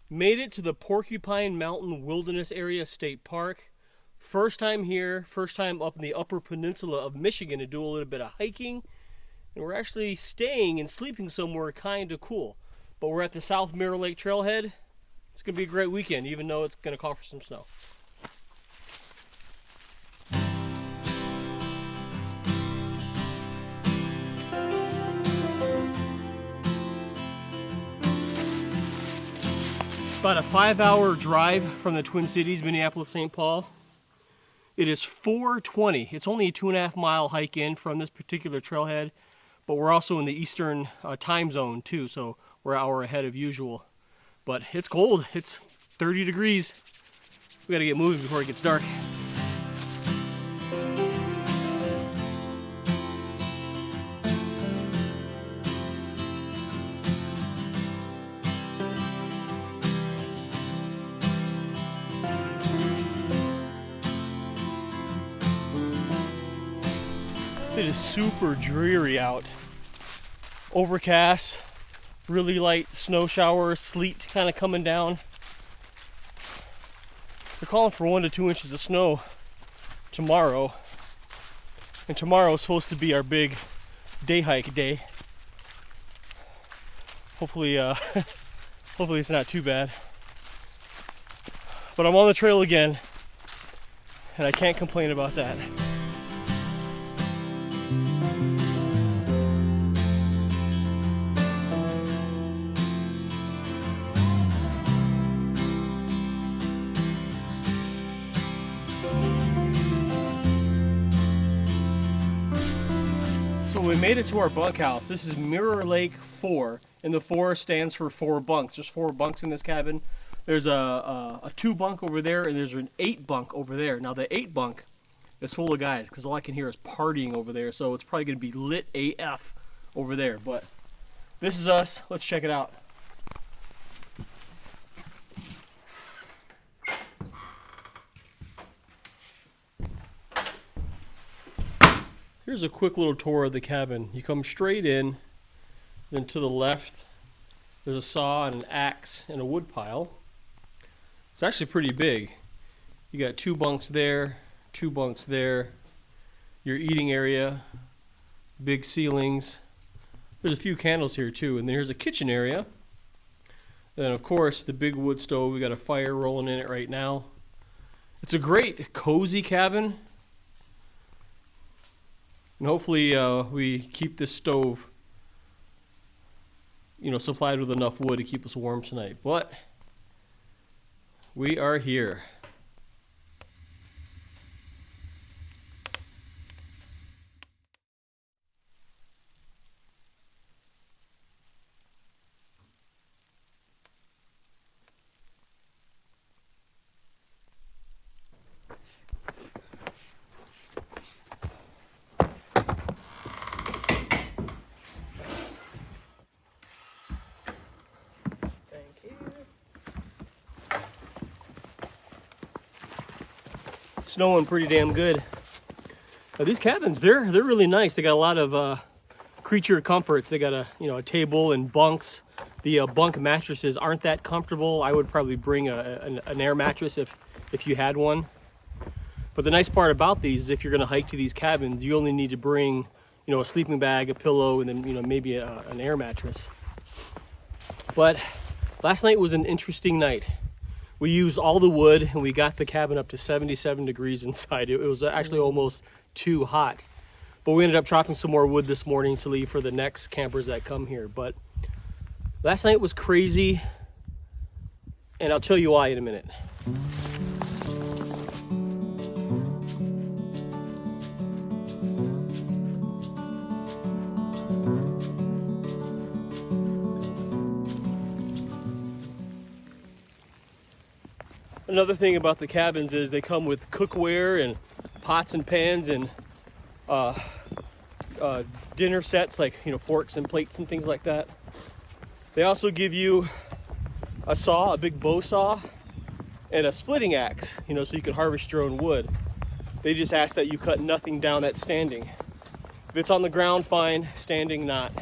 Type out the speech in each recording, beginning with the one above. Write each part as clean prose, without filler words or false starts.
Made it to the Porcupine Mountain Wilderness Area State Park. First time here, first time up in the upper peninsula of Michigan to do a little bit of hiking. And we're actually staying and sleeping somewhere kind of cool. But we're at the South Mirror Lake Trailhead. It's going to be a great weekend, even though it's going to call for some snow. About a 5-hour drive from the Twin Cities, Minneapolis, St. Paul. It is 4:20. It's only a 2.5 mile hike in from this particular trailhead, but we're also in the Eastern time zone too, so we're an hour ahead of usual. But it's cold. It's 30 degrees. We gotta get moving before it gets dark. It is super dreary out. Overcast, really light snow showers, sleet kind of coming down. They're calling for 1 to 2 inches of snow tomorrow. And tomorrow is supposed to be our big day hike day. Hopefully, hopefully it's not too bad. But I'm on the trail again, and I can't complain about that. So we made it to our bunkhouse. This is Mirror Lake 4, and the 4 stands for 4 bunks. There's 4 bunks in this cabin. There's a 2 bunk over there, and there's an 8 bunk over there. Now the 8 bunk is full of guys, because all I can hear is partying over there, so it's probably going to be lit AF over there. But this is us. Let's check it out. Here's a quick little tour of the cabin. You come straight in, then to the left, there's a saw and an axe and a wood pile. It's actually pretty big. You got 2 bunks there, 2 bunks there, your eating area, big ceilings. There's a few candles here too, and then here's a kitchen area. Then of course the big wood stove. We got a fire rolling in it right now. It's a great cozy cabin. And hopefully we keep this stove, supplied with enough wood to keep us warm tonight. But we are here. Snowing pretty damn good. These cabins, they're really nice. They got a lot of creature comforts. They got a table and bunks. The bunk mattresses aren't that comfortable. I would probably bring an air mattress if you had one. But the nice part about these is if you're going to hike to these cabins, you only need to bring a sleeping bag, a pillow, and then maybe an air mattress. But last night was an interesting night. We used all the wood, and we got the cabin up to 77 degrees inside. It was actually almost too hot. But we ended up chopping some more wood this morning to leave for the next campers that come here. But last night was crazy, and I'll tell you why in a minute. Another thing about the cabins is they come with cookware and pots and pans and dinner sets, like forks and plates and things like that. They also give you a saw, a big bow saw, and a splitting axe, so you can harvest your own wood. They just ask that you cut nothing down that's standing. If it's on the ground, fine. Standing, not.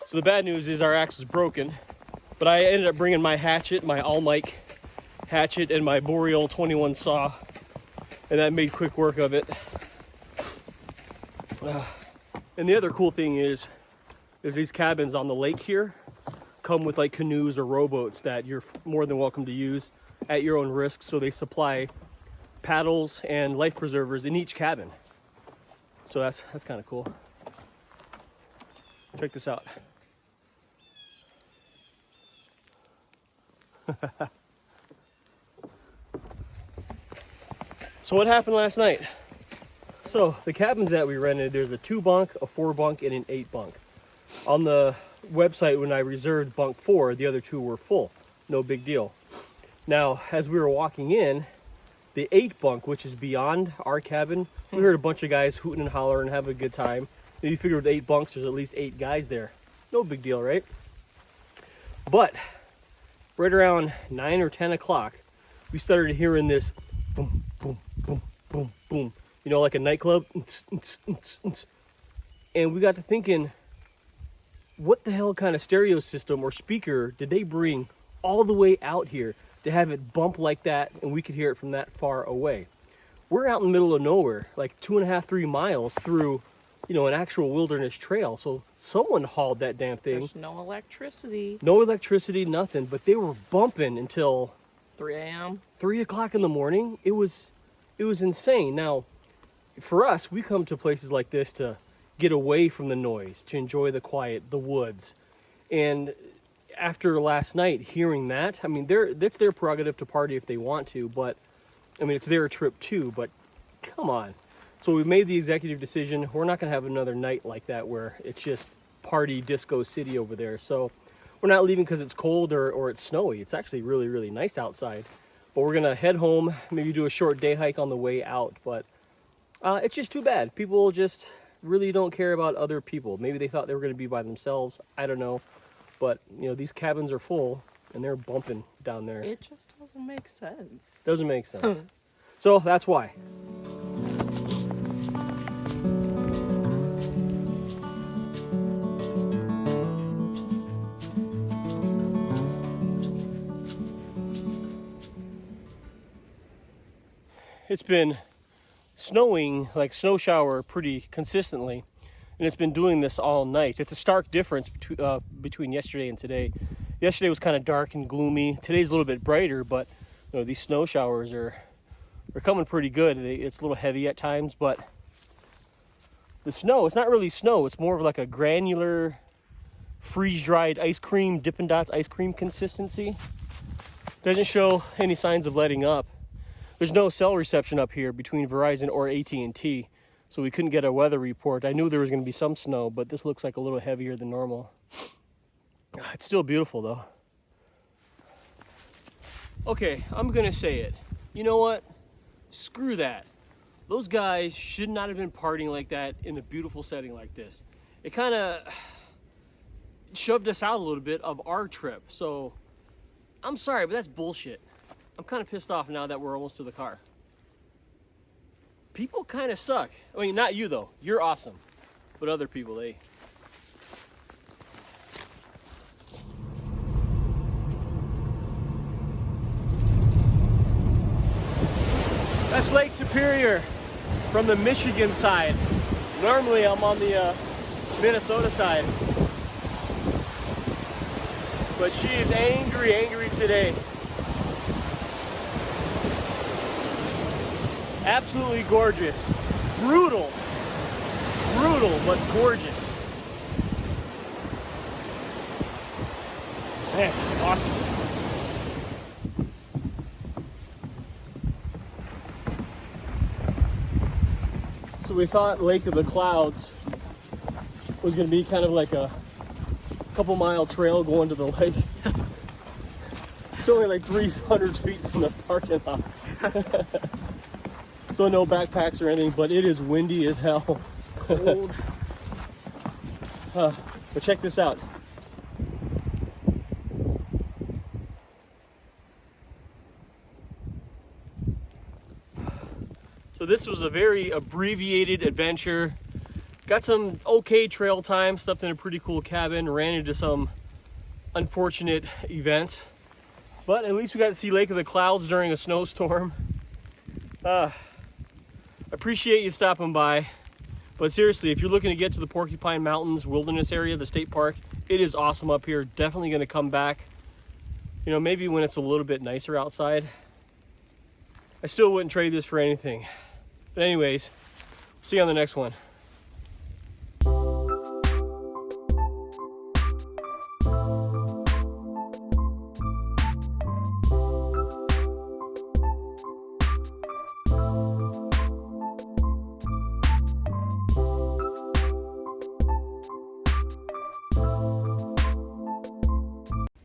So the bad news is our axe is broken. But I ended up bringing my hatchet, my All-Mike hatchet, and my Boreal 21 saw, and that made quick work of it. And the other cool thing is these cabins on the lake here come with like canoes or rowboats that you're more than welcome to use at your own risk. So they supply paddles and life preservers in each cabin. So that's kind of cool. Check this out. So what happened last night? So the cabins that we rented, there's a 2-bunk, a 4-bunk, and an 8-bunk. On the website, when I reserved bunk 4, the other 2 were full. No big deal. Now, as we were walking in, the 8-bunk, which is beyond our cabin, we heard a bunch of guys hooting and hollering and having a good time. And you figure with 8 bunks, there's at least 8 guys there. No big deal, right? But right around 9 or 10 o'clock, we started hearing this boom, boom, boom, boom, boom. You know, like a nightclub. And we got to thinking, what the hell kind of stereo system or speaker did they bring all the way out here to have it bump like that and we could hear it from that far away? We're out in the middle of nowhere, like 2.5, 3 miles through, you know, an actual wilderness trail. So someone hauled that damn thing. There's no electricity. No electricity, nothing. But they were bumping until 3 a.m. 3 o'clock in the morning. It was insane. Now, for us, we come to places like this to get away from the noise, to enjoy the quiet, the woods. And after last night, hearing that, I mean, that's their prerogative to party if they want to, but I mean, it's their trip too, but come on. So we made the executive decision. We're not going to have another night like that where it's just party disco city over there. So we're not leaving because it's cold or it's snowy. It's actually really, really nice outside. But we're going to head home, maybe do a short day hike on the way out. But it's just too bad. People just really don't care about other people. Maybe they thought they were going to be by themselves. I don't know. But, you know, these cabins are full and they're bumping down there. It just doesn't make sense. Doesn't make sense. So that's why. It's been snowing, like snow shower, pretty consistently, and it's been doing this all night. It's a stark difference between yesterday and today. Yesterday was kind of dark and gloomy. Today's a little bit brighter, but you know, these snow showers are coming pretty good. It's a little heavy at times, but the snow, it's not really snow. It's more of like a granular, freeze-dried ice cream, Dippin' Dots ice cream consistency. Doesn't show any signs of letting up. There's no cell reception up here between Verizon or AT&T, so we couldn't get a weather report. I knew there was going to be some snow, but this looks like a little heavier than normal. It's still beautiful, though. Okay, I'm going to say it. You know what? Screw that. Those guys should not have been partying like that in a beautiful setting like this. It kind of shoved us out a little bit of our trip, so I'm sorry, but that's bullshit. I'm kind of pissed off now that we're almost to the car. People kind of suck. I mean, not you though. You're awesome. But other people, they... That's Lake Superior from the Michigan side. Normally I'm on the Minnesota side. But she is angry today. Absolutely gorgeous. Brutal, but gorgeous. Man, awesome. So we thought Lake of the Clouds was going to be kind of like a couple mile trail going to the lake. It's only like 300 feet from the parking lot. So no backpacks or anything, but it is windy as hell. Cold. But check this out. So this was a very abbreviated adventure. Got some okay trail time, slept in a pretty cool cabin, ran into some unfortunate events. But at least we got to see Lake of the Clouds during a snowstorm. Appreciate you stopping by. But seriously, if you're looking to get to the Porcupine Mountains wilderness area, the state park, it is awesome up here. Definitely going to come back. You know, maybe when it's a little bit nicer outside. I still wouldn't trade this for anything. But anyways, see you on the next one.